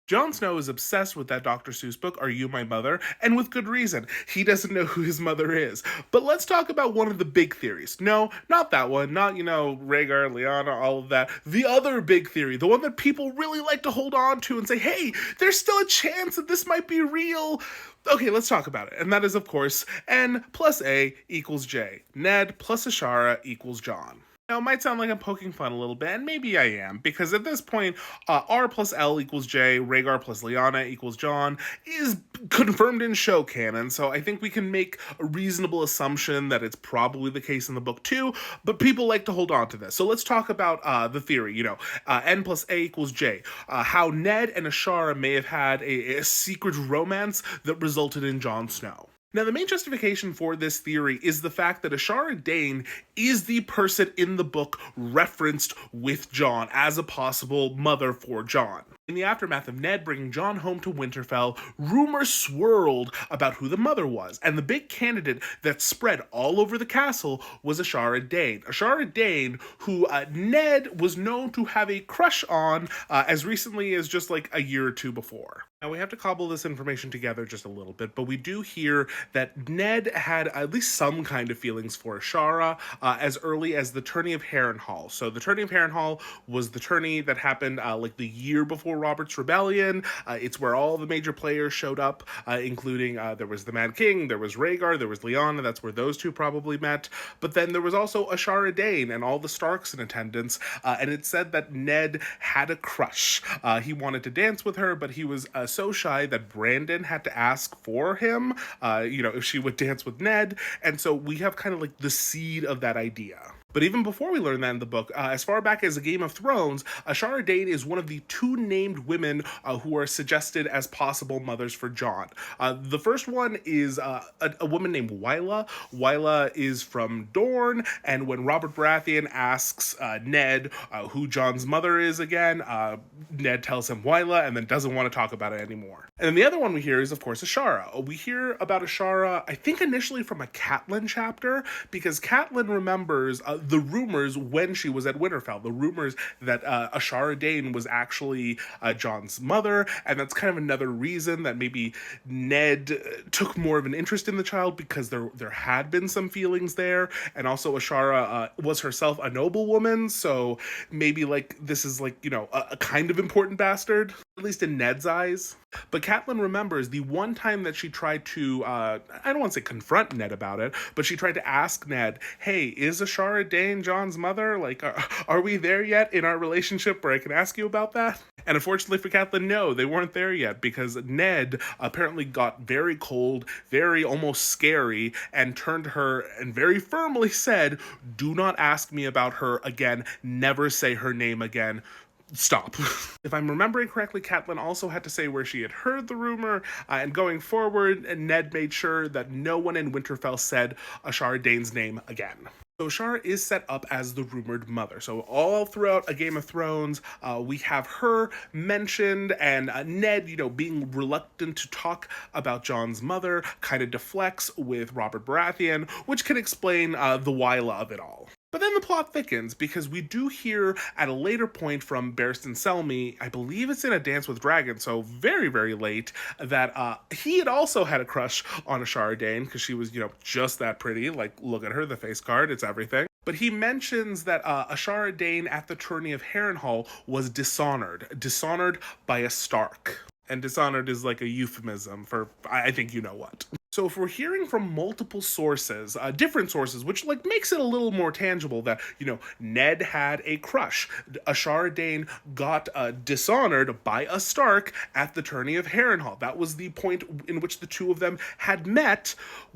Jon Snow is obsessed with that Dr. Seuss book, Are You My Mother? And with good reason. He doesn't know who his mother is. But let's talk about one of the big theories. No, not that one. Not, Rhaegar, Lyanna, all of that. The other big theory, the one that people really like to hold on to and say, hey, there's still a chance that this might be real. Okay, let's talk about it. And that is, of course, N+A = J. Ned plus Ashara equals Jon. Now, it might sound like I'm poking fun a little bit, and maybe I am, because at this point, R plus L equals J, Rhaegar plus Lyanna equals Jon, is confirmed in show canon, so I think we can make a reasonable assumption that it's probably the case in the book too, but people like to hold on to this. So let's talk about the theory, N+A = J, how Ned and Ashara may have had a secret romance that resulted in Jon Snow. Now, the main justification for this theory is the fact that Ashara Dayne is the person in the book referenced with Jon as a possible mother for Jon. In the aftermath of Ned bringing Jon home to Winterfell, rumors swirled about who the mother was, and the big candidate that spread all over the castle was Ashara Dayne. Ashara Dayne, who Ned was known to have a crush on as recently as just like a year or two before. Now, we have to cobble this information together just a little bit, but we do hear that Ned had at least some kind of feelings for Ashara as early as the tourney of Harrenhal. So the tourney of Harrenhal was the tourney that happened like the year before Robert's Rebellion. It's where all the major players showed up, including there was the Mad King, there was Rhaegar, there was Lyanna, that's where those two probably met. But then there was also Ashara Dayne and all the Starks in attendance, and it said that Ned had a crush. He wanted to dance with her, but he was so shy that Brandon had to ask for him, if she would dance with Ned, and so we have kind of like the seed of that idea. But even before we learn that in the book, as far back as the Game of Thrones, Ashara Dayne is one of the two named women who are suggested as possible mothers for Jon. The first one is a woman named Wylla. Wylla is from Dorne, and when Robert Baratheon asks Ned who Jon's mother is again, Ned tells him Wylla and then doesn't want to talk about it anymore. And then the other one we hear is, of course, Ashara. We hear about Ashara, I think initially from a Catelyn chapter, because Catelyn remembers the rumors when she was at Winterfell, the rumors that Ashara Dayne was actually Jon's mother, and that's kind of another reason that maybe Ned took more of an interest in the child, because there had been some feelings there, and also Ashara was herself a noblewoman, so maybe like this is like, a kind of important bastard, at least in Ned's eyes. But Catelyn remembers the one time that she tried to, I don't want to say confront Ned about it, but she tried to ask Ned, hey, is Ashara Dayne Jon's mother? Like, are we there yet in our relationship where I can ask you about that? And unfortunately for Catelyn, no, they weren't there yet, because Ned apparently got very cold, very almost scary, and turned to her and very firmly said, do not ask me about her again, never say her name again. Stop. If I'm remembering correctly, Catelyn also had to say where she had heard the rumor, and going forward, Ned made sure that no one in Winterfell said Ashara Dayne's name again. So Ashara is set up as the rumored mother. So all throughout A Game of Thrones, we have her mentioned, and Ned, being reluctant to talk about Jon's mother, kind of deflects with Robert Baratheon, which can explain the Wylla of it all. But then the plot thickens, because we do hear at a later point from Barristan Selmy, I believe it's in A Dance with Dragons, so very, very late, that he had also had a crush on Ashara Dayne, because she was, just that pretty. Like, look at her, the face card, it's everything. But he mentions that Ashara Dayne at the tourney of Harrenhal was dishonored by a Stark. And dishonored is like a euphemism for, I think you know what. So if we're hearing from multiple sources, different sources, which like makes it a little more tangible that, Ned had a crush. Ashara Dayne got dishonored by a Stark at the tourney of Harrenhal. That was the point in which the two of them had met.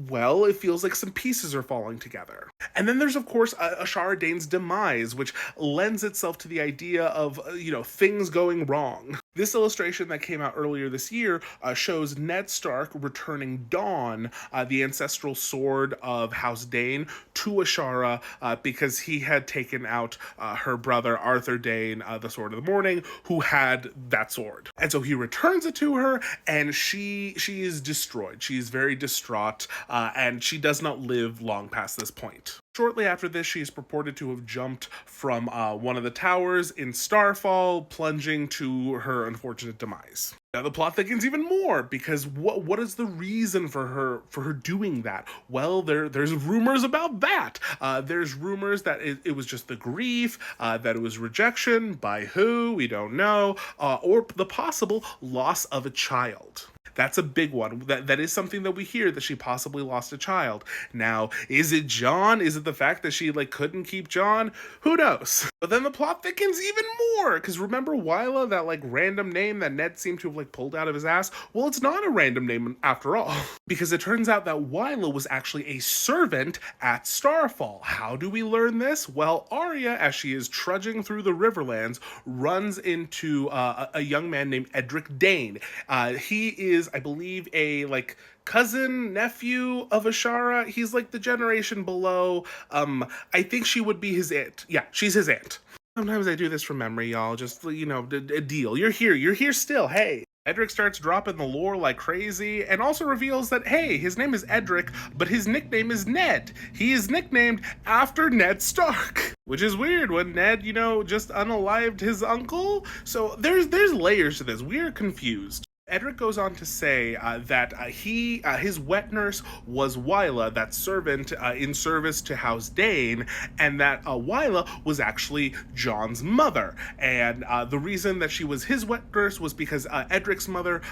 Well, it feels like some pieces are falling together. And then there's, of course, Ashara Dayne's demise, which lends itself to the idea of, things going wrong. This illustration that came out earlier this year shows Ned Stark returning Dawn, the ancestral sword of House Dayne, to Ashara because he had taken out her brother Arthur Dayne, the Sword of the Morning, who had that sword. And so he returns it to her, and she is destroyed. She is very distraught, and she does not live long past this point. Shortly after this, she is purported to have jumped from one of the towers in Starfall, plunging to her unfortunate demise. Now the plot thickens even more because what is the reason for her doing that? Well, there's rumors about that. There's rumors that it was just the grief, that it was rejection by who we don't know, or the possible loss of a child. That's a big one. That is something that we hear, that she possibly lost a child. Now, is it Jon? Is it the fact that she couldn't keep Jon? Who knows? But then the plot thickens even more, because remember Wylla, that random name that Ned seemed to have pulled out of his ass? Well, it's not a random name after all, because it turns out that Wylla was actually a servant at Starfall. How do we learn this? Well, Arya, as she is trudging through the Riverlands, runs into a young man named Edric Dayne. He is, I believe, a cousin, nephew of Ashara. He's the generation below. I think she would be his aunt. Yeah, she's his aunt. Sometimes I do this from memory, y'all. Just, a deal. You're here still, hey. Edric starts dropping the lore like crazy, and also reveals that, hey, his name is Edric, but his nickname is Ned. He is nicknamed after Ned Stark. Which is weird when Ned, just unalived his uncle. So there's layers to this. We're confused. Edric goes on to say that his wet nurse was Wylla, that servant in service to House Dayne, and that Wylla was actually Jon's mother. And the reason that she was his wet nurse was because Edric's mother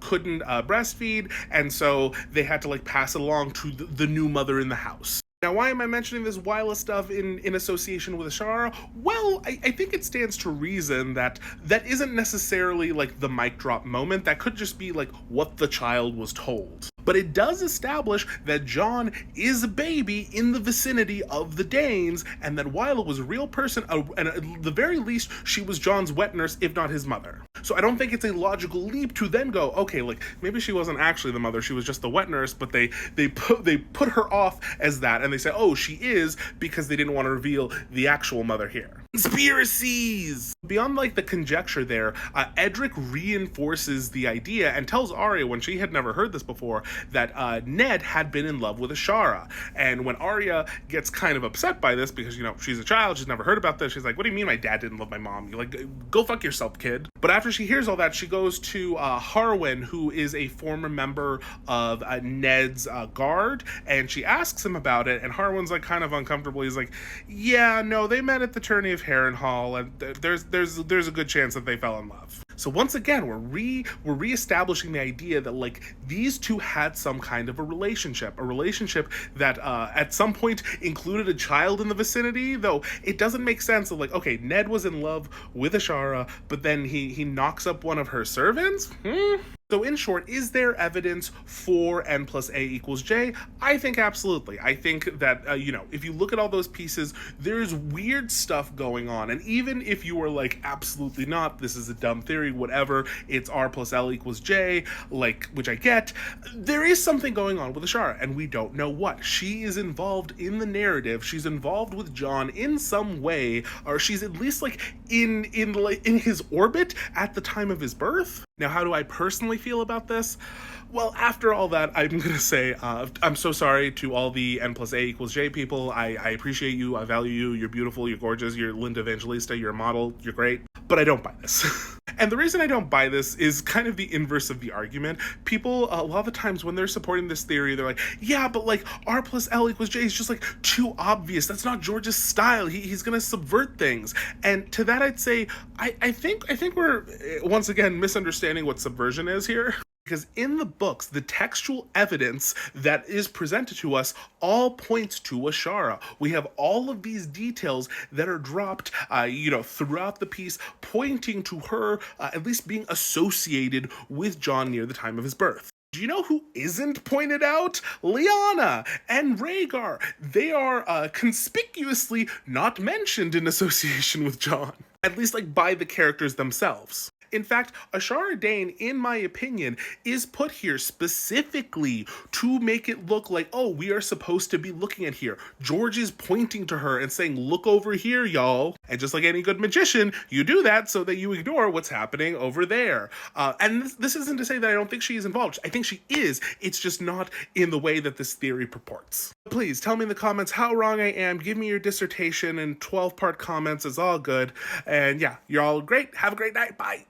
couldn't breastfeed, and so they had to pass it along to the new mother in the house. Now, why am I mentioning this Wylla stuff in association with Ashara? Well, I think it stands to reason that isn't necessarily the mic drop moment. That could just be what the child was told. But it does establish that Jon is a baby in the vicinity of the Daynes, and that Wylla was a real person, and at the very least, she was Jon's wet nurse, if not his mother. So I don't think it's a logical leap to then go, okay, maybe she wasn't actually the mother, she was just the wet nurse, but they put her off as that, and they say, oh, she is, because they didn't want to reveal the actual mother here. Conspiracies! Beyond the conjecture there, Edric reinforces the idea and tells Arya, when she had never heard this before, that Ned had been in love with Ashara. And when Arya gets kind of upset by this, because she's a child, she's never heard about this, she's like, what do you mean my dad didn't love my mom? You're go fuck yourself, kid. But after she hears all that, she goes to Harwin, who is a former member of Ned's guard, and she asks him about it, and Harwin's kind of uncomfortable. He's like, yeah, no, they met at the tourney of Harrenhal, and there's a good chance that they fell in love. So once again, we're reestablishing the idea that these two had some kind of a relationship that at some point included a child in the vicinity, though it doesn't make sense of okay, Ned was in love with Ashara, but then he knocks up one of her servants? So in short, is there evidence for N+A=J? I think absolutely. I think that, if you look at all those pieces, there's weird stuff going on. And even if you were absolutely not, this is a dumb theory, whatever, it's R+L=J, which I get, there is something going on with Ashara, and we don't know what. She is involved in the narrative. She's involved with Jon in some way, or she's at least in his orbit at the time of his birth. Now, how do I personally feel about this? Well, after all that, I'm going to say I'm so sorry to all the N+A=J people. I appreciate you. I value you. You're beautiful. You're gorgeous. You're Linda Evangelista. You're a model. You're great. But I don't buy this. And the reason I don't buy this is kind of the inverse of the argument. People, a lot of the times when they're supporting this theory, they're like, yeah, but R+L=J is just too obvious. That's not George's style. He's going to subvert things. And to that, I'd say, I think we're, once again, misunderstanding what subversion is here. Because in the books, the textual evidence that is presented to us all points to Ashara. We have all of these details that are dropped, throughout the piece, pointing to her at least being associated with Jon near the time of his birth. Do you know who isn't pointed out? Lyanna and Rhaegar. They are conspicuously not mentioned in association with Jon, at least by the characters themselves. In fact, Ashara Dayne, in my opinion, is put here specifically to make it look like, oh, we are supposed to be looking at here. George is pointing to her and saying, look over here, y'all. And just like any good magician, you do that so that you ignore what's happening over there. And this isn't to say that I don't think she is involved. I think she is. It's just not in the way that this theory purports. Please tell me in the comments how wrong I am. Give me your dissertation in 12-part comments. It's all good. And yeah, you're all great. Have a great night. Bye.